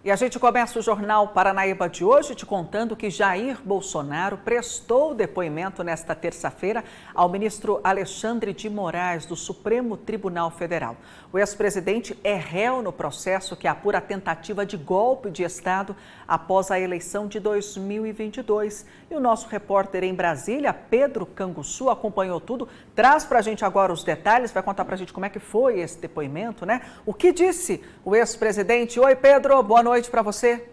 E a gente começa o Jornal Paranaíba de hoje te contando que Jair Bolsonaro prestou depoimento nesta terça-feira ao ministro Alexandre de Moraes, do Supremo Tribunal Federal. O ex-presidente é réu no processo que apura a tentativa de golpe de Estado após a eleição de 2022. E o nosso repórter em Brasília, Pedro Canguçu, acompanhou tudo. Traz para a gente agora os detalhes, vai contar para a gente como é que foi esse depoimento, né? O que disse o ex-presidente? Oi, Pedro, boa noite para você.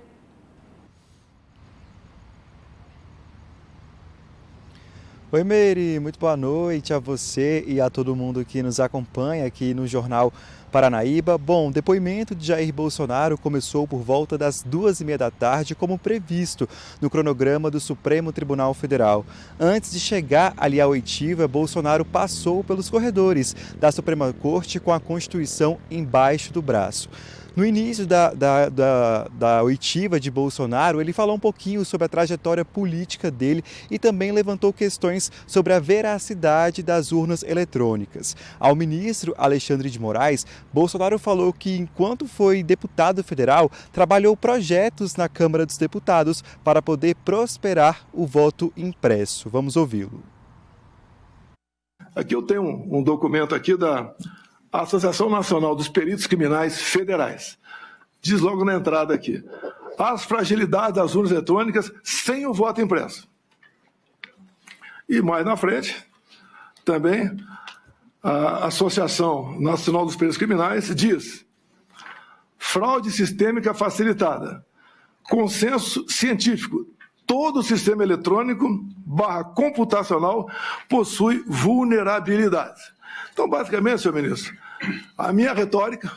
Oi, Meire, muito boa noite a você e a todo mundo que nos acompanha aqui no Jornal Paranaíba. Bom, o depoimento de Jair Bolsonaro começou por volta das 2h30 da tarde, como previsto no cronograma do Supremo Tribunal Federal. Antes de chegar ali à oitiva, Bolsonaro passou pelos corredores da Suprema Corte com a Constituição embaixo do braço. No início da oitiva de Bolsonaro, ele falou um pouquinho sobre a trajetória política dele e também levantou questões sobre a veracidade das urnas eletrônicas. Ao ministro Alexandre de Moraes, Bolsonaro falou que, enquanto foi deputado federal, trabalhou projetos na Câmara dos Deputados para poder prosperar o voto impresso. Vamos ouvi-lo. Aqui eu tenho um documento aqui da Associação Nacional dos Peritos Criminais Federais. Diz logo na entrada aqui: as fragilidades das urnas eletrônicas sem o voto impresso. E mais na frente, também, a Associação Nacional dos Peritos Criminais diz: fraude sistêmica facilitada, consenso científico, todo sistema eletrônico / computacional possui vulnerabilidades. Então, basicamente, senhor ministro, a minha retórica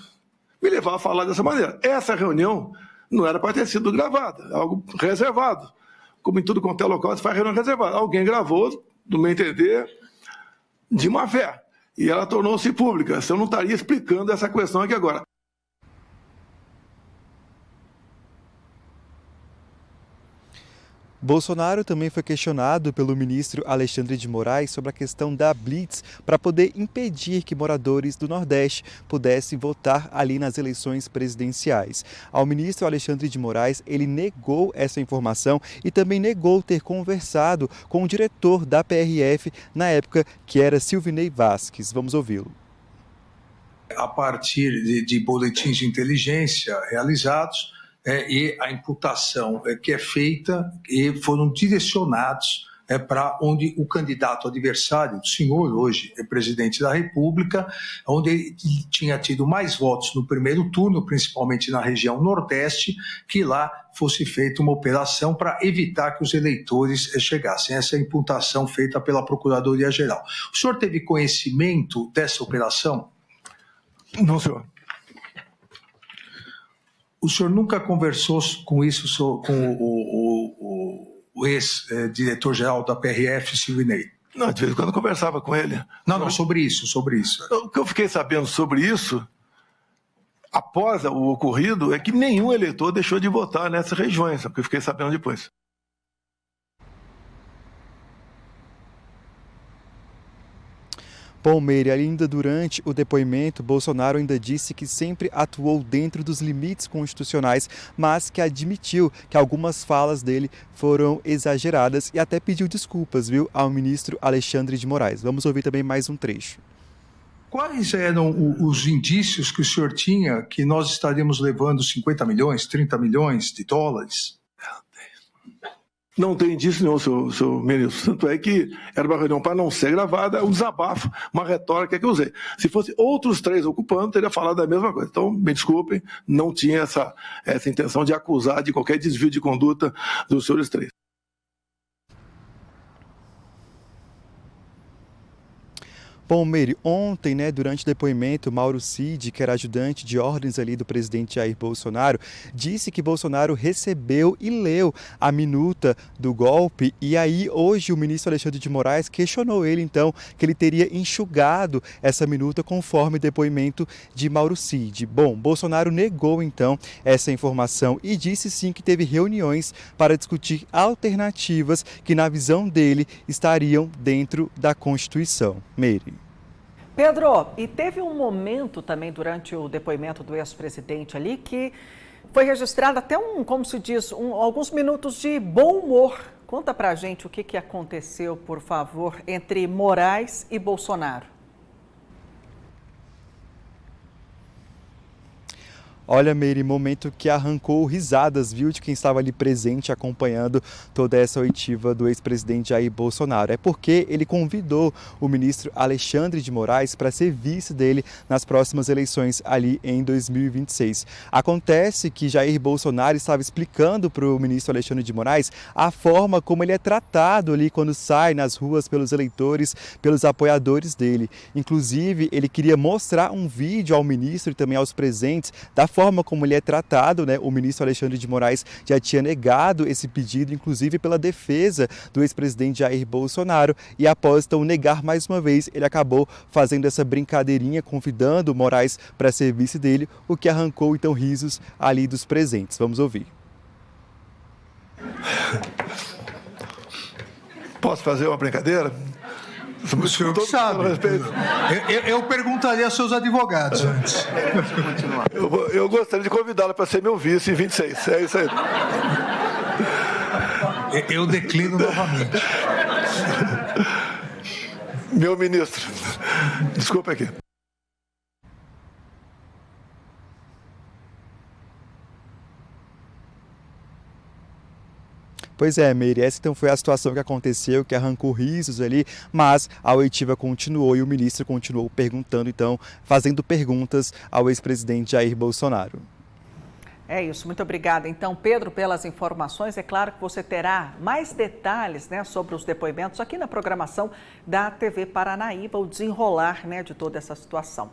me levava a falar dessa maneira. Essa reunião não era para ter sido gravada, é algo reservado. Como em tudo quanto é local, se faz reunião reservada. Alguém gravou, no meu entender, de má fé. E ela tornou-se pública. Eu não estaria explicando essa questão aqui agora. Bolsonaro também foi questionado pelo ministro Alexandre de Moraes sobre a questão da Blitz para poder impedir que moradores do Nordeste pudessem votar ali nas eleições presidenciais. Ao ministro Alexandre de Moraes, ele negou essa informação e também negou ter conversado com o diretor da PRF na época, que era Silvinei Vasquez. Vamos ouvi-lo. A partir de boletins de inteligência realizados, e a imputação que é feita e foram direcionados para onde o candidato adversário, o senhor hoje é presidente da República, onde ele tinha tido mais votos no primeiro turno, principalmente na região Nordeste, que lá fosse feita uma operação para evitar que os eleitores chegassem. Essa é a imputação feita pela Procuradoria-Geral. O senhor teve conhecimento dessa operação? Não, senhor. O senhor nunca conversou com isso com o ex-diretor-geral da PRF, Silvinei? Não, de vez em quando eu conversava com ele. Não, sobre isso. O que eu fiquei sabendo sobre isso, após o ocorrido, é que nenhum eleitor deixou de votar nessas regiões, é o que eu fiquei sabendo depois. Bom, Meire, ainda durante o depoimento, Bolsonaro ainda disse que sempre atuou dentro dos limites constitucionais, mas que admitiu que algumas falas dele foram exageradas e até pediu desculpas, viu, ao ministro Alexandre de Moraes. Vamos ouvir também mais um trecho. Quais eram os indícios que o senhor tinha que nós estaríamos levando 50 milhões, 30 milhões de dólares? Não tem indício nenhum, senhor ministro. Tanto é que era uma reunião para não ser gravada, um desabafo, uma retórica que eu usei. Se fosse outros 3 ocupando, teria falado a mesma coisa. Então, me desculpem, não tinha essa intenção de acusar de qualquer desvio de conduta dos senhores 3. Bom, Meire, ontem, durante o depoimento, Mauro Cid, que era ajudante de ordens ali do presidente Jair Bolsonaro, disse que Bolsonaro recebeu e leu a minuta do golpe. E aí, hoje, o ministro Alexandre de Moraes questionou ele, então, que ele teria enxugado essa minuta conforme o depoimento de Mauro Cid. Bom, Bolsonaro negou, então, essa informação e disse, sim, que teve reuniões para discutir alternativas que, na visão dele, estariam dentro da Constituição. Meire. Pedro, e teve um momento também durante o depoimento do ex-presidente ali que foi registrado até como se diz, alguns minutos de bom humor. Conta pra gente o que aconteceu, por favor, entre Moraes e Bolsonaro. Olha, Meire, momento que arrancou risadas, viu, de quem estava ali presente acompanhando toda essa oitiva do ex-presidente Jair Bolsonaro. É porque ele convidou o ministro Alexandre de Moraes para ser vice dele nas próximas eleições ali em 2026. Acontece que Jair Bolsonaro estava explicando para o ministro Alexandre de Moraes a forma como ele é tratado ali quando sai nas ruas pelos eleitores, pelos apoiadores dele. Inclusive, ele queria mostrar um vídeo ao ministro e também aos presentes da forma como ele é tratado, né? O ministro Alexandre de Moraes já tinha negado esse pedido, inclusive pela defesa do ex-presidente Jair Bolsonaro, e após então negar mais uma vez, ele acabou fazendo essa brincadeirinha, convidando o Moraes para ser vice dele, o que arrancou então risos ali dos presentes. Vamos ouvir. Posso fazer uma brincadeira? O senhor que sabe. Eu perguntaria aos seus advogados antes. Eu gostaria de convidá-la para ser meu vice em 26. É isso aí. Eu declino novamente. Meu ministro, desculpa aqui. Pois é, Meire, essa então foi a situação que aconteceu, que arrancou risos ali, mas a oitiva continuou e o ministro continuou perguntando, então, fazendo perguntas ao ex-presidente Jair Bolsonaro. É isso, muito obrigada. Então, Pedro, pelas informações. É claro que você terá mais detalhes, né, sobre os depoimentos aqui na programação da TV Paranaíba, o desenrolar, né, de toda essa situação.